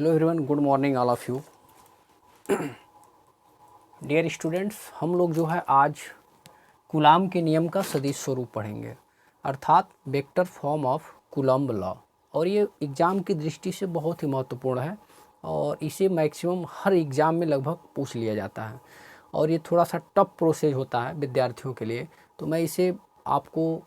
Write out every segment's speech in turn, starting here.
Hello everyone, good morning all of you. Dear students, हम लोग जो है आज कूलाम के नियम का सदिश स्वरूप पढ़ेंगे, अर्थात vector form of coulomb law. और ये एग्ज़ाम की दृष्टि से बहुत ही महत्वपूर्ण है और इसे मैक्सिमम हर एग्ज़ाम में लगभग पूछ लिया जाता है और ये थोड़ा सा टफ प्रोसेस होता है विद्यार्थियों के लिए। तो मैं इसे आपको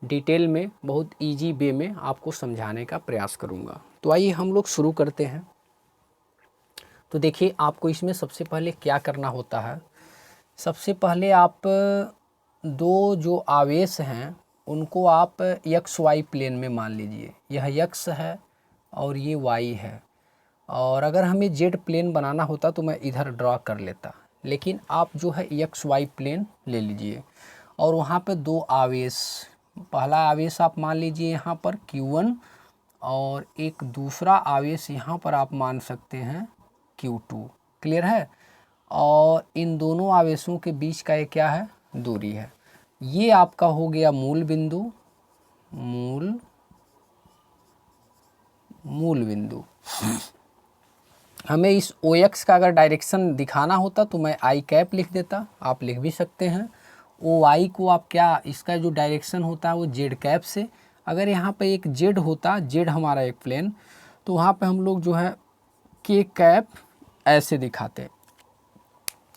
डिटेल में बहुत इजी वे में आपको समझाने का प्रयास करूँगा। तो आइए हम लोग शुरू करते हैं। तो देखिए, आपको इसमें सबसे पहले क्या करना होता है। सबसे पहले आप दो जो आवेश हैं उनको आप एक्स वाई प्लेन में मान लीजिए। यह एक्स है और ये वाई है, और अगर हमें जेड प्लेन बनाना होता तो मैं इधर ड्रा कर लेता, लेकिन आप जो है एक्स वाई प्लेन ले लीजिए और वहाँ पे दो आवेश, पहला आवेश आप मान लीजिए यहाँ पर Q1 और एक दूसरा आवेश यहाँ पर आप मान सकते हैं Q2। क्लियर है। और इन दोनों आवेशों के बीच का ये क्या है, दूरी है। ये आपका हो गया मूल बिंदु, मूल बिंदु। हमें इस OX का अगर डायरेक्शन दिखाना होता तो मैं आई कैप लिख देता, आप लिख भी सकते हैं। OY को आप क्या, इसका जो डायरेक्शन होता है वो जेड कैप से। अगर यहाँ पे एक जेड होता, जेड हमारा एक प्लेन, तो वहाँ पे हम लोग जो है के कैप ऐसे दिखाते।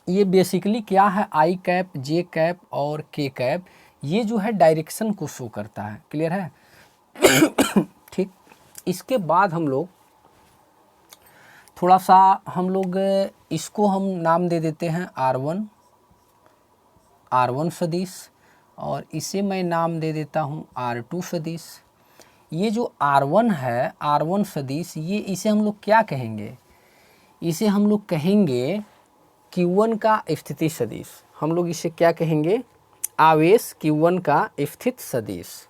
ये बेसिकली क्या है, आई कैप, जे कैप और के कैप, ये जो है डायरेक्शन को शो करता है। क्लियर है। ठीक। इसके बाद हम लोग थोड़ा सा इसको हम नाम दे देते हैं R1 सदिश, और इसे मैं नाम दे देता हूँ R2 सदिश। ये जो R1 है, R1 सदिश, ये इसे हम लोग क्या कहेंगे, इसे हम लोग कहेंगे Q1 का स्थिति सदिश। हम लोग इसे क्या कहेंगे, आवेश Q1 का स्थित सदिश।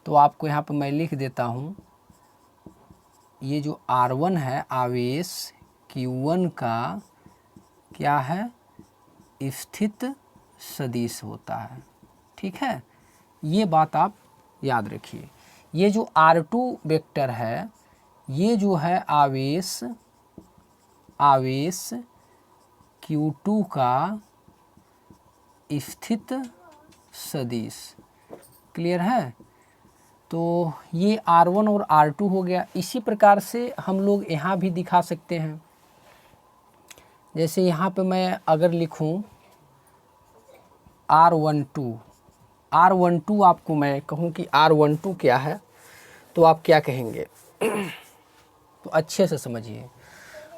तो आपको यहाँ पर मैं लिख देता हूँ, ये जो R1 है आवेश Q1 का क्या है, स्थित सदिश होता है। ठीक है, ये बात आप याद रखिए। ये जो R2 वेक्टर है, ये जो है आवेश Q2 का स्थित सदिश। क्लियर है। तो ये R1 और R2 हो गया। इसी प्रकार से हम लोग यहाँ भी दिखा सकते हैं। जैसे यहाँ पे मैं अगर लिखूँ R12 आपको मैं कहूँ कि R12 क्या है, तो आप क्या कहेंगे, तो अच्छे से समझिए।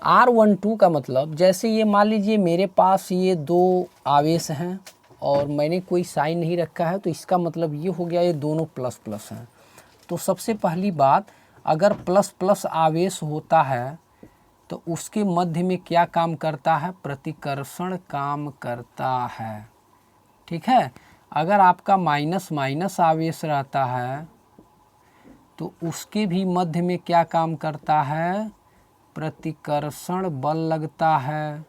R12 का मतलब, जैसे ये मान लीजिए मेरे पास ये दो आवेश हैं और मैंने कोई साइन नहीं रखा है, तो इसका मतलब ये हो गया ये दोनों प्लस प्लस हैं। तो सबसे पहली बात, अगर प्लस प्लस आवेश होता है तो उसके मध्य में क्या काम करता है, प्रतिकर्षण काम करता है। ठीक है। अगर आपका माइनस माइनस आवेश रहता है तो उसके भी मध्य में क्या काम करता है, प्रतिकर्षण बल लगता है।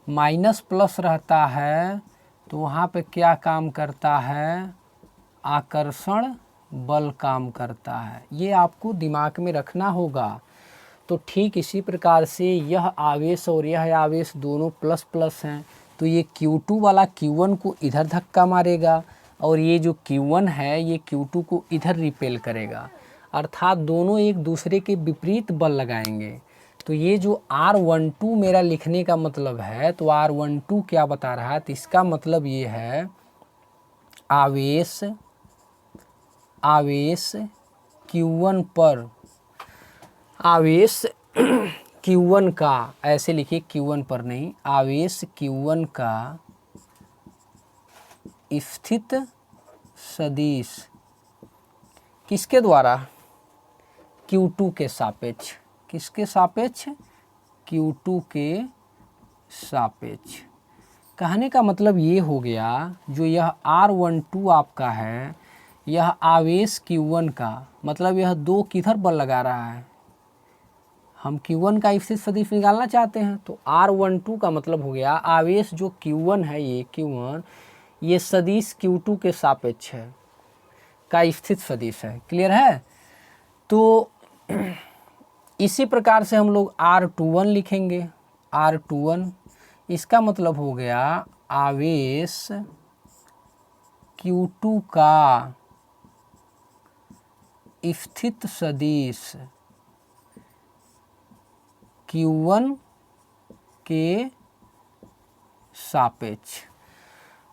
माइनस प्लस रहता है तो वहाँ पे क्या काम करता है, आकर्षण बल काम करता है। ये आपको दिमाग में रखना होगा। तो ठीक इसी प्रकार से यह आवेश और यह आवेश दोनों प्लस प्लस हैं, तो ये Q2 वाला Q1 को इधर धक्का मारेगा और ये जो Q1 है ये Q2 को इधर रिपेल करेगा, अर्थात दोनों एक दूसरे के विपरीत बल लगाएंगे। तो ये जो R12 मेरा लिखने का मतलब है, तो R12 क्या बता रहा है, तो इसका मतलब ये है आवेश Q1 पर, आवेश Q1 का, ऐसे लिखिए Q1 पर नहीं, आवेश Q1 का स्थित सदिश किसके द्वारा, Q2 के सापेक्ष। किसके सापेक्ष, Q2 के सापेक्ष। कहने का मतलब ये हो गया, जो यह R12 आपका है, यह आवेश Q1 का, मतलब यह दो किधर बल लगा रहा है, हम Q1 का स्थित सदिश निकालना चाहते हैं। तो R12 का मतलब हो गया आवेश जो Q1 है, ये Q1, ये सदिश Q2 के सापेक्ष है, का स्थित सदिश है। क्लियर है। तो इसी प्रकार से हम लोग R21 लिखेंगे। R21 इसका मतलब हो गया आवेश Q2 का स्थित सदिश Q1 के सापेक्ष।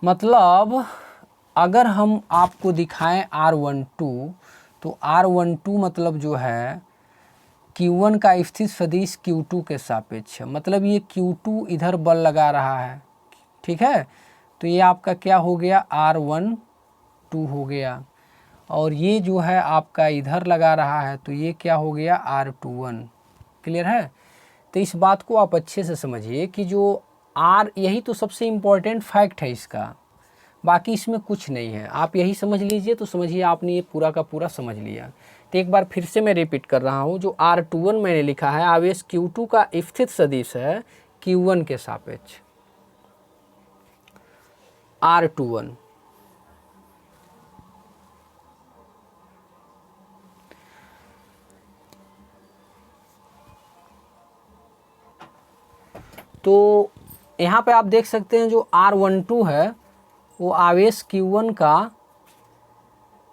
मतलब अगर हम आपको दिखाएं R12, तो R12 मतलब जो है Q1 का स्थित सदिश Q2 के सापेक्ष है। मतलब ये Q2 इधर बल लगा रहा है, ठीक है, तो ये आपका क्या हो गया, R12 हो गया। और ये जो है आपका इधर लगा रहा है, तो ये क्या हो गया, R21। क्लियर है। तो इस बात को आप अच्छे से समझिए कि जो R, यही तो सबसे इम्पोर्टेंट फैक्ट है इसका, बाकी इसमें कुछ नहीं है। आप यही समझ लीजिए तो समझिए आपने ये पूरा का पूरा समझ लिया। तो एक बार फिर से मैं रिपीट कर रहा हूँ, जो R21 मैंने लिखा है आवेश Q2 का स्थित सदिश है Q1 के सापेक्ष। R21 तो यहाँ पे आप देख सकते हैं जो R12 है वो आवेश Q1 का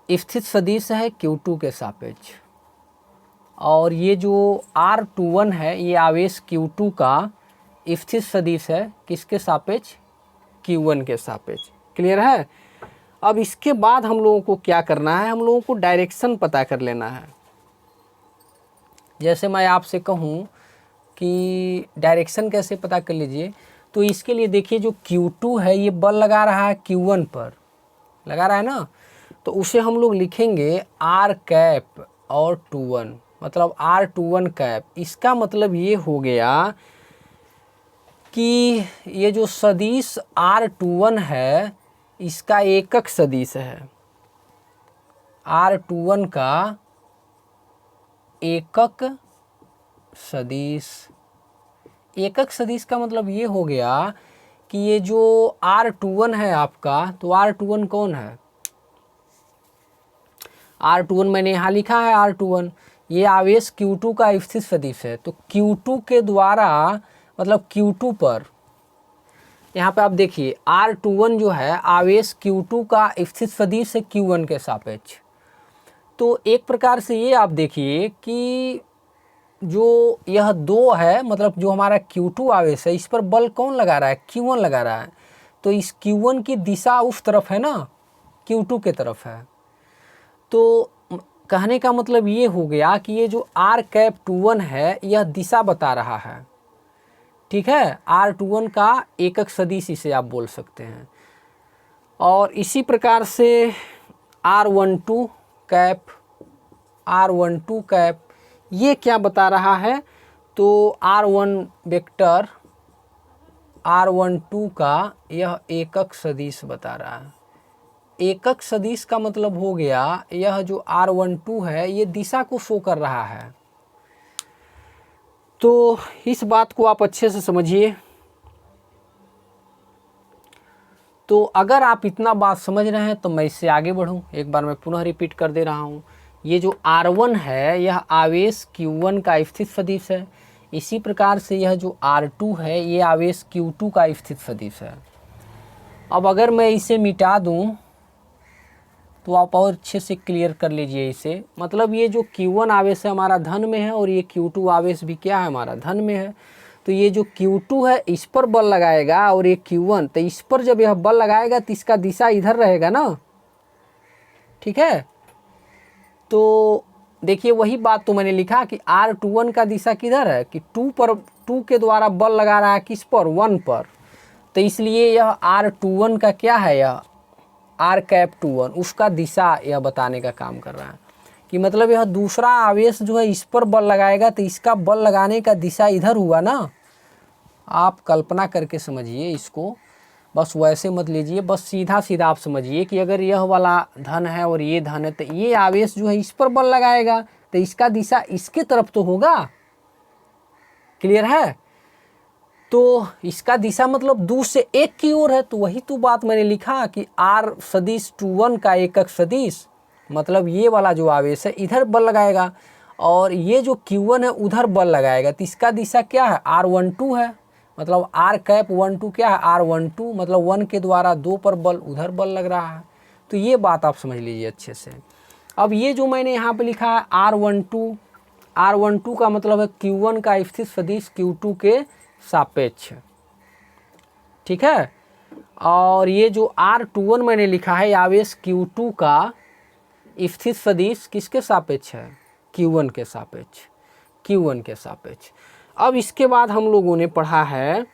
स्थित सदिश है Q2 के सापेक्ष, और ये जो R21 है ये आवेश Q2 का स्थित सदिश है किसके सापेक्ष, Q1 के सापेक्ष। क्लियर है। अब इसके बाद हम लोगों को क्या करना है, हम लोगों को डायरेक्शन पता कर लेना है। जैसे मैं आपसे कहूँ कि डायरेक्शन कैसे पता कर लीजिए, तो इसके लिए देखिए जो Q2 है ये बल लगा रहा है Q1 पर, लगा रहा है ना, तो उसे हम लोग लिखेंगे R कैप और 21, मतलब R21 कैप। इसका मतलब ये हो गया कि ये जो सदिश R21 है इसका एकक सदिश है, R21 का एकक सदिश। एकक सदिश का मतलब ये हो गया कि ये जो R21 है आपका, तो R21 कौन है, R21 मैंने यहाँ लिखा है R21, ये आवेश Q2 का स्थित सदिश है। तो Q2 के द्वारा, मतलब Q2 पर, यहाँ पे आप देखिए R21 जो है आवेश Q2 का स्थित सदिश है Q1 के सापेक्ष। तो एक प्रकार से ये आप देखिए कि जो यह 2 है, मतलब जो हमारा Q2 आवेश है, इस पर बल कौन लगा रहा है, Q1 लगा रहा है। तो इस Q1 की दिशा उस तरफ है ना, Q2 के तरफ है। तो कहने का मतलब ये हो गया कि ये जो R कैप 21 है यह दिशा बता रहा है, ठीक है, R21 का एकक सदिश इसे आप बोल सकते हैं। और इसी प्रकार से R12 कैप, R12 कैप ये क्या बता रहा है, तो R1 वेक्टर R12 का यह एकक सदिश बता रहा है। एकक सदिश का मतलब हो गया यह जो R12 है ये दिशा को शो कर रहा है। तो इस बात को आप अच्छे से समझिए। तो अगर आप इतना बात समझ रहे हैं तो मैं इससे आगे बढ़ूं, एक बार मैं पुनः रिपीट कर दे रहा हूं। ये जो R1 है यह आवेश Q1 का स्थित सदिश है। इसी प्रकार से यह जो R2 है ये आवेश Q2 का स्थित सदिश है। अब अगर मैं इसे मिटा दूं तो आप और अच्छे से क्लियर कर लीजिए इसे। मतलब ये जो Q1 आवेश है हमारा धन में है, और ये Q2 आवेश भी क्या है, हमारा धन में है। तो ये जो Q2 है इस पर बल लगाएगा, और ये Q1, तो इस पर जब यह बल लगाएगा तो इसका दिशा इधर रहेगा ना, ठीक है। तो देखिए वही बात तो मैंने लिखा कि R21 का दिशा किधर है, कि 2 के द्वारा बल लगा रहा है किस पर, 1 पर। तो इसलिए यह R21 का क्या है, यह R कैप 21 उसका दिशा यह बताने का काम कर रहा है, कि मतलब यह दूसरा आवेश जो है इस पर बल लगाएगा तो इसका बल लगाने का दिशा इधर हुआ ना। आप कल्पना करके समझिए इसको, बस वैसे मत लीजिए, बस सीधा सीधा आप समझिए कि अगर यह वाला धन है और ये धन है, तो ये आवेश जो है इस पर बल लगाएगा तो इसका दिशा इसके तरफ तो होगा। क्लियर है। तो इसका दिशा मतलब 2 से 1 की ओर है। तो वही तो बात मैंने लिखा कि R सदिश 21 का एकक सदिश, मतलब ये वाला जो आवेश है इधर बल लगाएगा, और ये जो Q1 है उधर बल लगाएगा, तो इसका दिशा क्या है, R12 है, मतलब R कैप 12 क्या है, R12, मतलब 1 के द्वारा 2 पर बल, उधर बल लग रहा है। तो ये बात आप समझ लीजिए अच्छे से। अब ये जो मैंने यहाँ पे लिखा है R12 का मतलब है Q1 का स्थित सदिश Q2 के सापेक्ष, ठीक है। और ये जो R21 मैंने लिखा है आवेश Q2 का स्थित सदिश किसके सापेक्ष है, Q1 के सापेक्ष, Q1 के सापेक्ष। अब इसके बाद हम लोगों ने पढ़ा है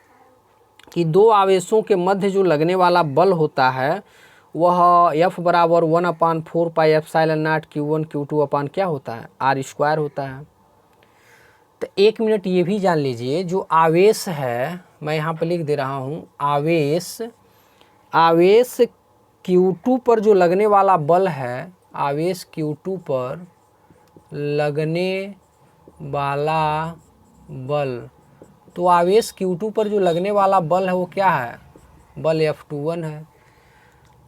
कि दो आवेशों के मध्य जो लगने वाला बल होता है वह F बराबर 1/4 pi epsilon not Q1 Q2 अपान क्या होता है, R² होता है। तो 1 मिनट ये भी जान लीजिए, जो आवेश है मैं यहाँ पर लिख दे रहा हूँ, आवेश Q2 पर जो लगने वाला बल है, आवेश Q2 पर लगने वाला बल, तो आवेश Q2 पर जो लगने वाला बल है वो क्या है, बल F21 है।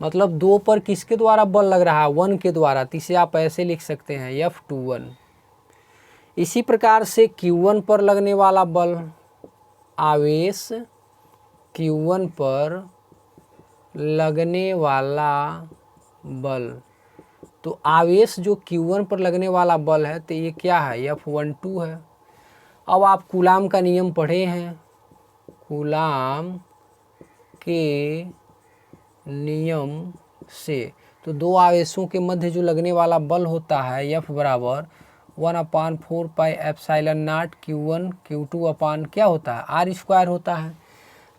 मतलब 2 पर किसके द्वारा बल लग रहा है, 1 के द्वारा, तो इसे आप ऐसे लिख सकते हैं F21। इसी प्रकार से Q1 पर लगने वाला बल, आवेश Q1 पर लगने वाला बल, तो आवेश जो Q1 पर लगने वाला बल है तो ये क्या है, F12 है। अब आप कूलाम का नियम पढ़े हैं, कूलाम के नियम से, तो दो आवेशों के मध्य जो लगने वाला बल होता है F बराबर 1/4 pi epsilon not Q1 Q2 अपान क्या होता है, R² होता है।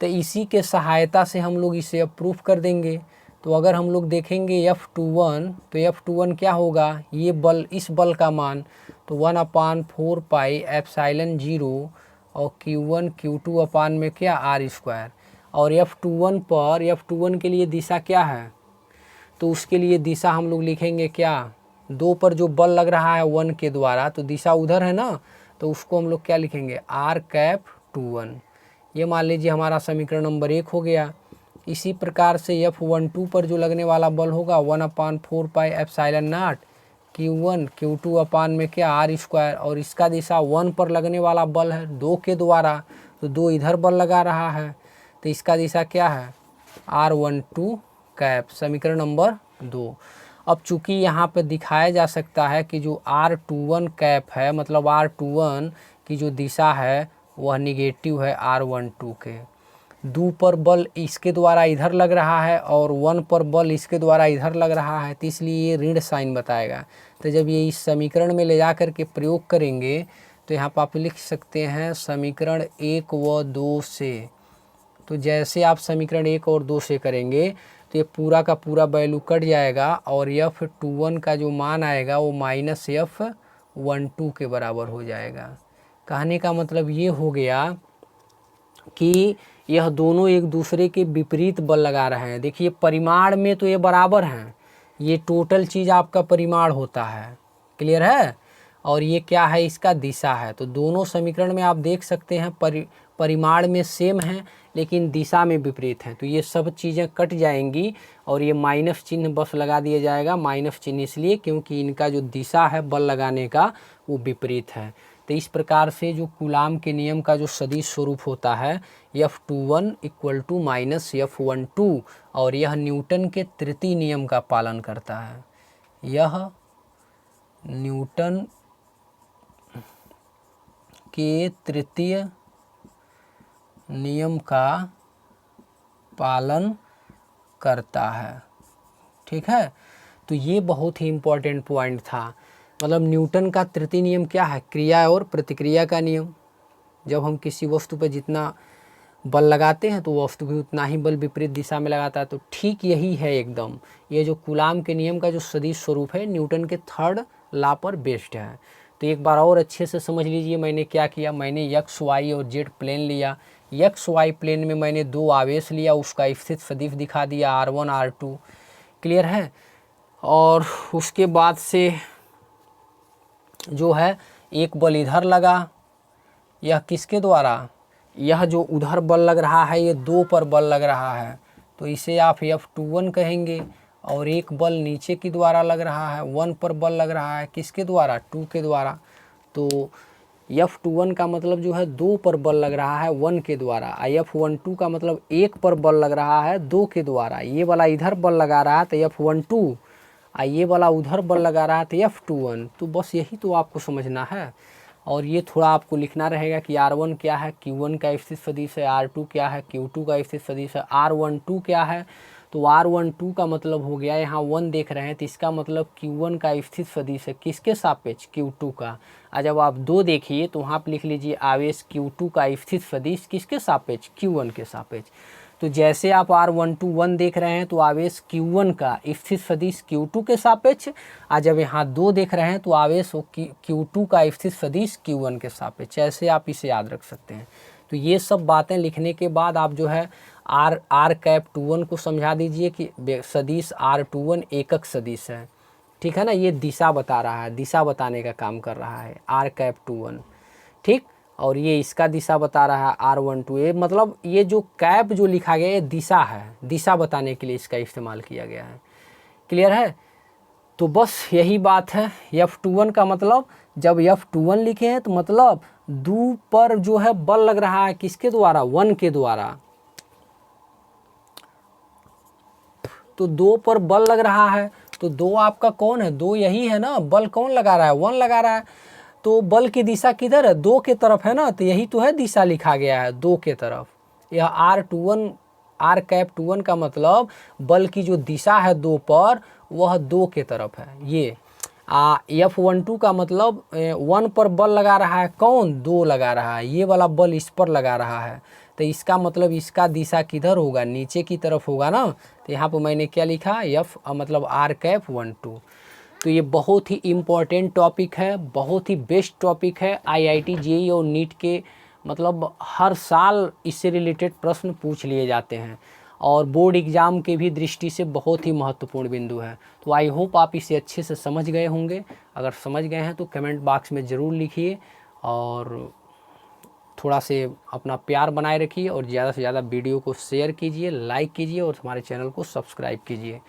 तो इसी के सहायता से हम लोग इसे अब प्रूफ कर देंगे। तो अगर हम लोग देखेंगे F21, तो F21 क्या होगा, ये बल, इस बल का मान, तो 1/4 पाई एप्सिलॉन 0 और Q1 Q2 अपान में क्या, R²। और F21 के लिए दिशा क्या है, तो उसके लिए दिशा हम लोग लिखेंगे क्या, 2 पर जो बल लग रहा है 1 के द्वारा, तो दिशा उधर है ना, तो उसको हम लोग क्या लिखेंगे, R⁻²1। ये मान लीजिए हमारा समीकरण नंबर 1 हो गया। इसी प्रकार से F12 पर जो लगने वाला बल होगा 1/4 pi epsilon not Q1 Q2 अपान में क्या, R², और इसका दिशा 1 पर लगने वाला बल है 2 के द्वारा, तो 2 इधर बल लगा रहा है, तो इसका दिशा क्या है, R12 कैप, समीकरण नंबर 2। अब चूंकि यहाँ पे दिखाया जा सकता है कि जो R21 कैप है, मतलब R21 की जो दिशा है वह निगेटिव है R12 के, 2 पर बल इसके द्वारा इधर लग रहा है और 1 पर बल इसके द्वारा इधर लग रहा है, तो इसलिए ये ऋण साइन बताएगा। तो जब ये इस समीकरण में ले जा कर के प्रयोग करेंगे तो यहाँ पर आप लिख सकते हैं समीकरण 1 व 2 से। तो जैसे आप समीकरण 1 और 2 से करेंगे तो ये पूरा का पूरा वैल्यू कट जाएगा और F21 का जो मान आएगा वो -F12 के बराबर हो जाएगा। कहने का मतलब ये हो गया कि यह दोनों एक दूसरे के विपरीत बल लगा रहे हैं। देखिए परिमाण में तो ये बराबर हैं, ये टोटल चीज़ आपका परिमाण होता है, क्लियर है, और ये क्या है, इसका दिशा है। तो दोनों समीकरण में आप देख सकते हैं परिमाण में सेम है लेकिन दिशा में विपरीत है, तो ये सब चीज़ें कट जाएंगी और ये माइनस चिन्ह बस लगा दिया जाएगा। माइनस चिन्ह इसलिए क्योंकि इनका जो दिशा है बल लगाने का वो विपरीत है। तो इस प्रकार से जो कूलाम के नियम का जो सदिश स्वरूप होता है F21 = -F12, और यह न्यूटन के तृतीय नियम का पालन करता है। यह न्यूटन के तृतीय नियम का पालन करता है, ठीक है। तो ये बहुत ही इम्पोर्टेंट पॉइंट था। मतलब न्यूटन का तृतीय नियम क्या है, क्रिया और प्रतिक्रिया का नियम। जब हम किसी वस्तु पर जितना बल लगाते हैं तो वस्तु भी उतना ही बल विपरीत दिशा में लगाता है। तो ठीक यही है एकदम, ये जो कूलाम के नियम का जो सदिश स्वरूप है न्यूटन के थर्ड लॉ पर बेस्ड है। तो एक बार और अच्छे से समझ लीजिए मैंने क्या किया, मैंने x, y और z प्लेन लिया। x, y प्लेन में मैंने 2 आवेश लिया, उसका स्थित सदिश दिखा दिया R1 R2, क्लियर है। और उसके बाद से जो है एक बल इधर लगा, यह किसके द्वारा, यह जो उधर बल लग रहा है ये 2 पर बल लग रहा है, तो इसे आप F21 कहेंगे। और एक बल नीचे के द्वारा लग रहा है, 1 पर बल लग रहा है, किसके द्वारा, 2 के द्वारा, तो F21 का मतलब जो है 2 पर बल लग रहा है 1 के द्वारा, F12 का मतलब 1 पर बल लग रहा है 2 के द्वारा। ये वाला इधर बल लगा रहा है तो F12, ये वाला उधर बल लगा रहा है तो F21। तो बस यही तो आपको समझना है। और ये थोड़ा आपको लिखना रहेगा कि R1 क्या है, Q1 का स्थित सदिश है, R2 क्या है, Q2 का स्थित सदिश है, R12 क्या है। तो R12 का मतलब हो गया, यहाँ 1 देख रहे हैं तो इसका मतलब Q1 का स्थित सदिश है किसके सापेक्ष, Q2 का। और जब आप 2 देखिए तो वहाँ पर लिख लीजिए आवेश Q2 का स्थित सदिश किसके सापेक्ष, Q1 के सापेक्ष। तो जैसे आप R12 1 देख रहे हैं तो आवेश Q1 का स्थित सदिश Q2 के सापेक्ष, और जब यहाँ 2 देख रहे हैं तो आवेश Q2 का स्थित सदिश Q1 के सापेक्ष। ऐसे आप इसे याद रख सकते हैं। तो ये सब बातें लिखने के बाद आप जो है R कैप 21 को समझा दीजिए कि सदिश R21 एकक सदिश है, ठीक है ना। ये दिशा बता रहा है, दिशा बताने का काम कर रहा है R कैप 21, ठीक। और ये इसका दिशा बता रहा है R12। ये मतलब ये जो कैप जो लिखा गया है दिशा है, दिशा बताने के लिए इसका इस्तेमाल किया गया है। क्लियर है। तो बस यही बात है। F21 का मतलब जब F21 लिखे हैं तो मतलब 2 पर जो है बल लग रहा है किसके द्वारा, 1 के द्वारा। तो 2 पर बल लग रहा है तो 2 आपका कौन है, 2 यही है ना। बल कौन लगा रहा है, 1 लगा रहा है। तो बल की दिशा किधर है, 2 के तरफ है ना। तो यही तो है दिशा लिखा गया है 2 के तरफ। यह R21 R कैप 21 का मतलब बल की जो दिशा है 2 पर वह 2 के तरफ है। ये F12 का मतलब 1 पर बल लगा रहा है कौन, 2 लगा रहा है। ये वाला बल इस पर लगा रहा है तो इसका मतलब इसका दिशा किधर होगा, नीचे की तरफ होगा ना। तो यहाँ पर मैंने क्या लिखा, F मतलब R कैप 12। तो ये बहुत ही इम्पॉर्टेंट टॉपिक है, बहुत ही बेस्ट टॉपिक है। IIT JEE और नीट के मतलब हर साल इससे रिलेटेड प्रश्न पूछ लिए जाते हैं और बोर्ड एग्ज़ाम के भी दृष्टि से बहुत ही महत्वपूर्ण बिंदु है। तो आई होप आप इसे अच्छे से समझ गए होंगे। अगर समझ गए हैं तो कमेंट बॉक्स में ज़रूर लिखिए और थोड़ा से अपना प्यार बनाए रखिए और ज़्यादा से ज़्यादा वीडियो को शेयर कीजिए, लाइक कीजिए और हमारे चैनल को सब्सक्राइब कीजिए।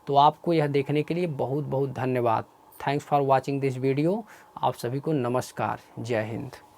तो आपको यह देखने के लिए बहुत बहुत धन्यवाद। Thanks for watching this video. आप सभी को नमस्कार, जय हिंद।